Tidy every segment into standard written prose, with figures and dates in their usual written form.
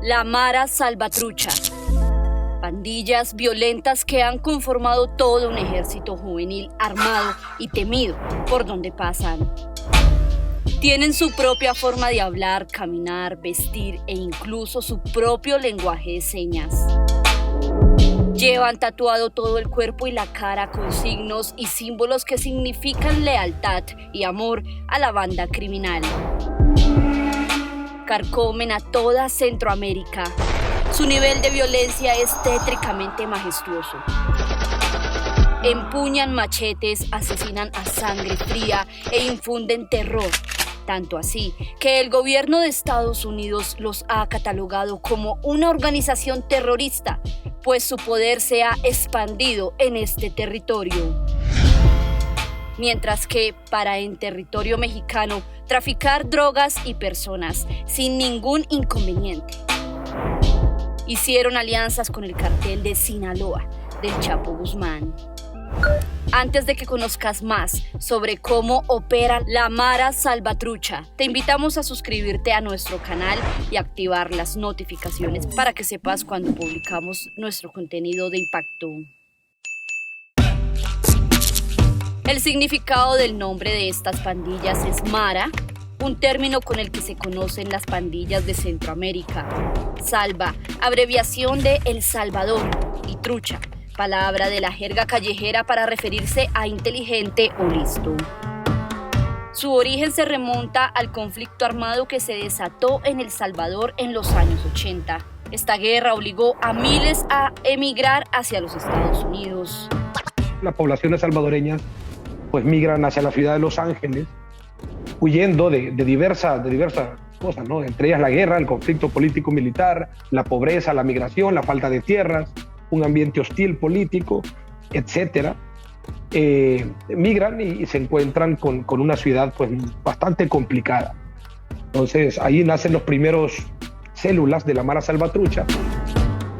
La Mara Salvatrucha. Pandillas violentas que han conformado todo un ejército juvenil armado y temido por donde pasan. Tienen su propia forma de hablar, caminar, vestir e incluso su propio lenguaje de señas. Llevan tatuado todo el cuerpo y la cara con signos y símbolos que significan lealtad y amor a la banda criminal. Carcomen a toda Centroamérica. Su nivel de violencia es tétricamente majestuoso. Empuñan machetes, asesinan a sangre fría e infunden terror. Tanto así que el gobierno de Estados Unidos los ha catalogado como una organización terrorista, pues su poder se ha expandido en este territorio. Mientras que para en territorio mexicano traficar drogas y personas sin ningún inconveniente. Hicieron alianzas con el cartel de Sinaloa, del Chapo Guzmán. Antes de que conozcas más sobre cómo opera la Mara Salvatrucha, te invitamos a suscribirte a nuestro canal y activar las notificaciones para que sepas cuando publicamos nuestro contenido de impacto. El significado del nombre de estas pandillas es Mara, un término con el que se conocen las pandillas de Centroamérica. Salva, abreviación de El Salvador, y trucha, palabra de la jerga callejera para referirse a inteligente o listo. Su origen se remonta al conflicto armado que se desató en El Salvador en los años 80. Esta guerra obligó a miles a emigrar hacia los Estados Unidos. Las poblaciones salvadoreñas pues migran hacia la ciudad de Los Ángeles, huyendo de diversas cosas, ¿no? Entre ellas la guerra, el conflicto político-militar, la pobreza, la migración, la falta de tierras, un ambiente hostil político, etcétera. Migran y se encuentran con una ciudad pues bastante complicada. Entonces ahí nacen los primeros células de la Mara Salvatrucha.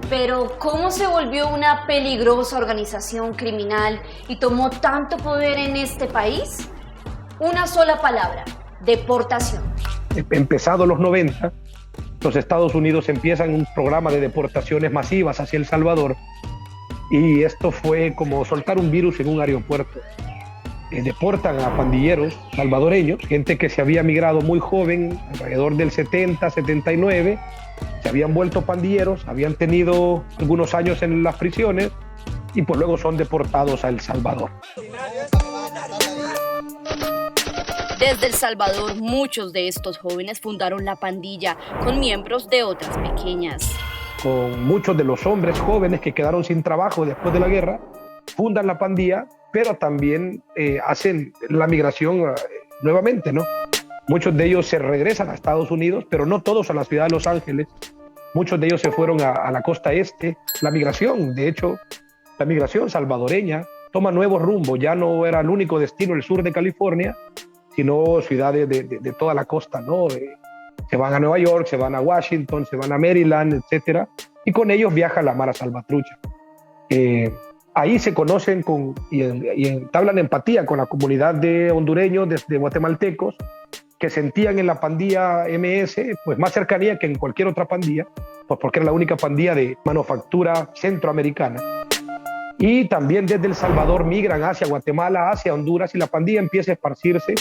Pero ¿cómo se volvió una peligrosa organización criminal y tomó tanto poder en este país? Una sola palabra: deportación. Empezados los 90, los Estados Unidos empiezan un programa de deportaciones masivas hacia El Salvador, y esto fue como soltar un virus en un aeropuerto. Deportan a pandilleros salvadoreños, gente que se había migrado muy joven, alrededor del 70, 79, se habían vuelto pandilleros, habían tenido algunos años en las prisiones y pues luego son deportados a El Salvador. Desde El Salvador, muchos de estos jóvenes fundaron la pandilla con miembros de otras pequeñas. Con muchos de los hombres jóvenes que quedaron sin trabajo después de la guerra, fundan la pandilla, pero también hacen la migración nuevamente, ¿no? Muchos de ellos se regresan a Estados Unidos, pero no todos a la ciudad de Los Ángeles. Muchos de ellos se fueron a la costa este. La migración, de hecho, la migración salvadoreña toma nuevos rumbos. Ya no era el único destino el sur de California, sino ciudades de toda la costa, ¿no? Se van a Nueva York, se van a Washington, se van a Maryland, etcétera, y con ellos viaja la Mara Salvatrucha. Ahí se conocen y entablan empatía con la comunidad de hondureños, de guatemaltecos, que sentían en la pandilla MS pues más cercanía que en cualquier otra pandilla, pues porque era la única pandilla de manufactura centroamericana. Y también desde El Salvador migran hacia Guatemala, hacia Honduras, y la pandilla empieza a esparcirse.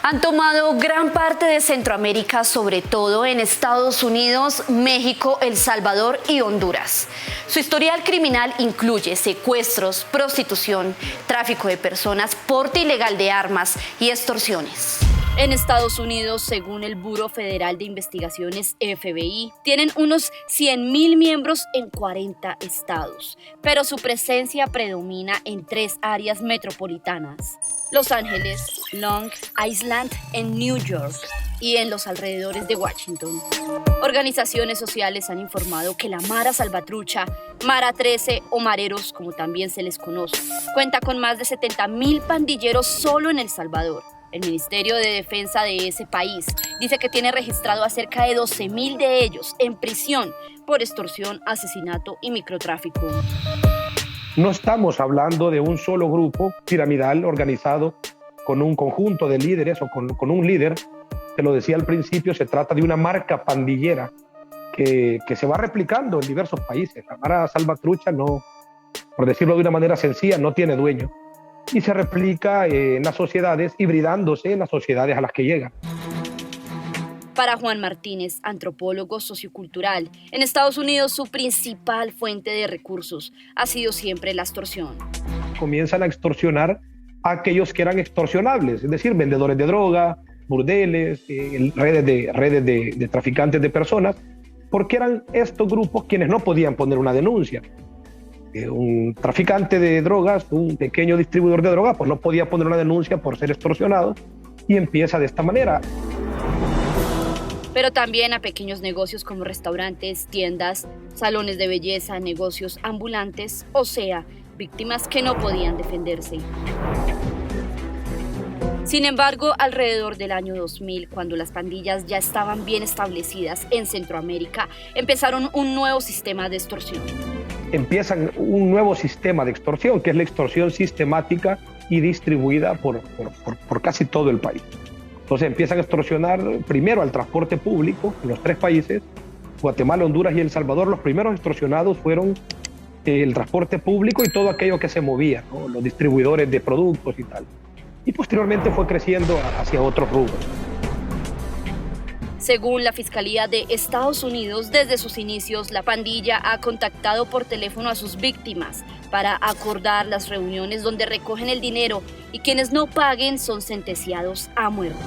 Han tomado gran parte de Centroamérica, sobre todo en Estados Unidos, México, El Salvador y Honduras. Su historial criminal incluye secuestros, prostitución, tráfico de personas, porte ilegal de armas y extorsiones. En Estados Unidos, según el Buró Federal de Investigaciones FBI, tienen unos 100,000 miembros en 40 estados, pero su presencia predomina en 3 áreas metropolitanas: Los Ángeles, Long Island en New York y en los alrededores de Washington. Organizaciones sociales han informado que la Mara Salvatrucha, Mara 13 o Mareros, como también se les conoce, cuenta con más de 70,000 pandilleros solo en El Salvador. El Ministerio de Defensa de ese país dice que tiene registrado a cerca de 12,000 de ellos en prisión por extorsión, asesinato y microtráfico. No estamos hablando de un solo grupo piramidal organizado con un conjunto de líderes o con un líder. Te lo decía al principio, se trata de una marca pandillera que se va replicando en diversos países. La Mara Salvatrucha no, por decirlo de una manera sencilla, no tiene dueño y se replica en las sociedades, hibridándose en las sociedades a las que llega. Para Juan Martínez, antropólogo sociocultural, en Estados Unidos su principal fuente de recursos ha sido siempre la extorsión. Comienzan a extorsionar a aquellos que eran extorsionables, es decir, vendedores de droga, burdeles, redes de traficantes de personas, porque eran estos grupos quienes no podían poner una denuncia. Un traficante de drogas, un pequeño distribuidor de drogas, pues no podía poner una denuncia por ser extorsionado y empieza de esta manera. Pero también a pequeños negocios como restaurantes, tiendas, salones de belleza, negocios ambulantes, o sea, víctimas que no podían defenderse. Sin embargo, alrededor del año 2000, cuando las pandillas ya estaban bien establecidas en Centroamérica, empezaron un nuevo sistema de extorsión. Empiezan un nuevo sistema de extorsión, que es la extorsión sistemática y distribuida por casi todo el país. Entonces empiezan a extorsionar primero al transporte público en los tres países, Guatemala, Honduras y El Salvador. Los primeros extorsionados fueron el transporte público y todo aquello que se movía, ¿no? Los distribuidores de productos y tal. Y posteriormente fue creciendo hacia otros rubros. Según la Fiscalía de Estados Unidos, desde sus inicios, la pandilla ha contactado por teléfono a sus víctimas para acordar las reuniones donde recogen el dinero y quienes no paguen son sentenciados a muerte.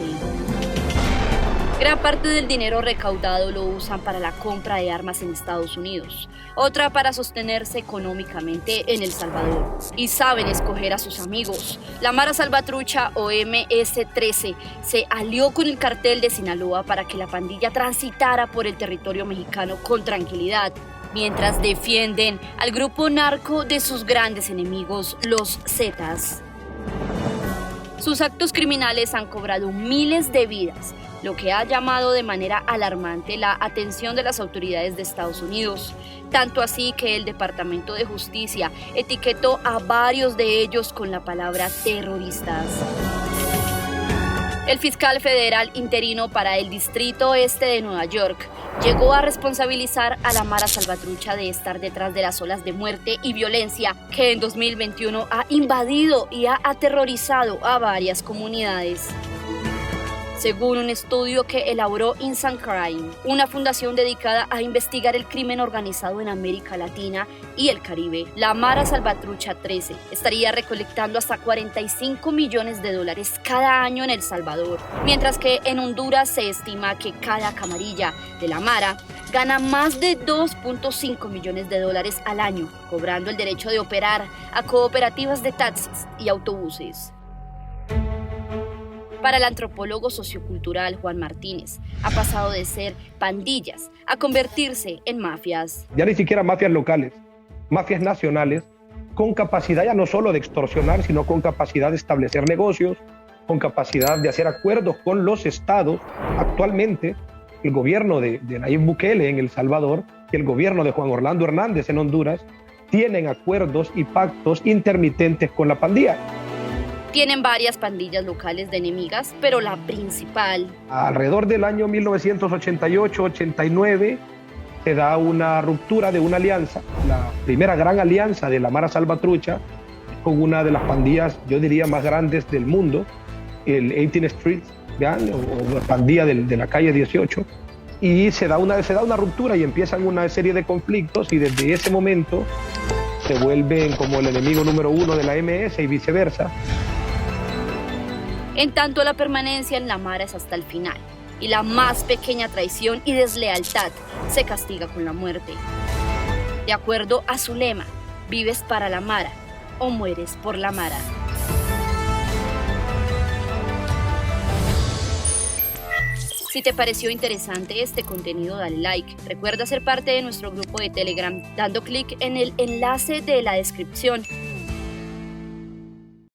Gran parte del dinero recaudado lo usan para la compra de armas en Estados Unidos, otra para sostenerse económicamente en El Salvador. Y saben escoger a sus amigos. La Mara Salvatrucha o MS-13 se alió con el cartel de Sinaloa para que la pandilla transitara por el territorio mexicano con tranquilidad, mientras defienden al grupo narco de sus grandes enemigos, los Zetas. Sus actos criminales han cobrado miles de vidas, lo que ha llamado de manera alarmante la atención de las autoridades de Estados Unidos, tanto así que el Departamento de Justicia etiquetó a varios de ellos con la palabra terroristas. El fiscal federal interino para el Distrito Este de Nueva York llegó a responsabilizar a la Mara Salvatrucha de estar detrás de las olas de muerte y violencia que en 2021 ha invadido y ha aterrorizado a varias comunidades. Según un estudio que elaboró Instant Crime, una fundación dedicada a investigar el crimen organizado en América Latina y el Caribe, la Mara Salvatrucha 13 estaría recolectando hasta $45 millones cada año en El Salvador, mientras que en Honduras se estima que cada camarilla de la Mara gana más de $2.5 millones al año, cobrando el derecho de operar a cooperativas de taxis y autobuses. Para el antropólogo sociocultural Juan Martínez, ha pasado de ser pandillas a convertirse en mafias. Ya ni siquiera mafias locales, mafias nacionales, con capacidad ya no solo de extorsionar, sino con capacidad de establecer negocios, con capacidad de hacer acuerdos con los estados. Actualmente, el gobierno de Nayib Bukele en El Salvador y el gobierno de Juan Orlando Hernández en Honduras tienen acuerdos y pactos intermitentes con la pandilla. Tienen varias pandillas locales de enemigas, pero la principal. Alrededor del año 1988-89 se da una ruptura de una alianza, la primera gran alianza de la Mara Salvatrucha con una de las pandillas, yo diría, más grandes del mundo, el 18th Street, ¿ya? O la pandilla de la calle 18, y se da una ruptura y empiezan una serie de conflictos y desde ese momento se vuelven como el enemigo número uno de la MS y viceversa. En tanto, la permanencia en la Mara es hasta el final, y la más pequeña traición y deslealtad se castiga con la muerte. De acuerdo a su lema, vives para la Mara o mueres por la Mara. Si te pareció interesante este contenido, dale like. Recuerda ser parte de nuestro grupo de Telegram dando clic en el enlace de la descripción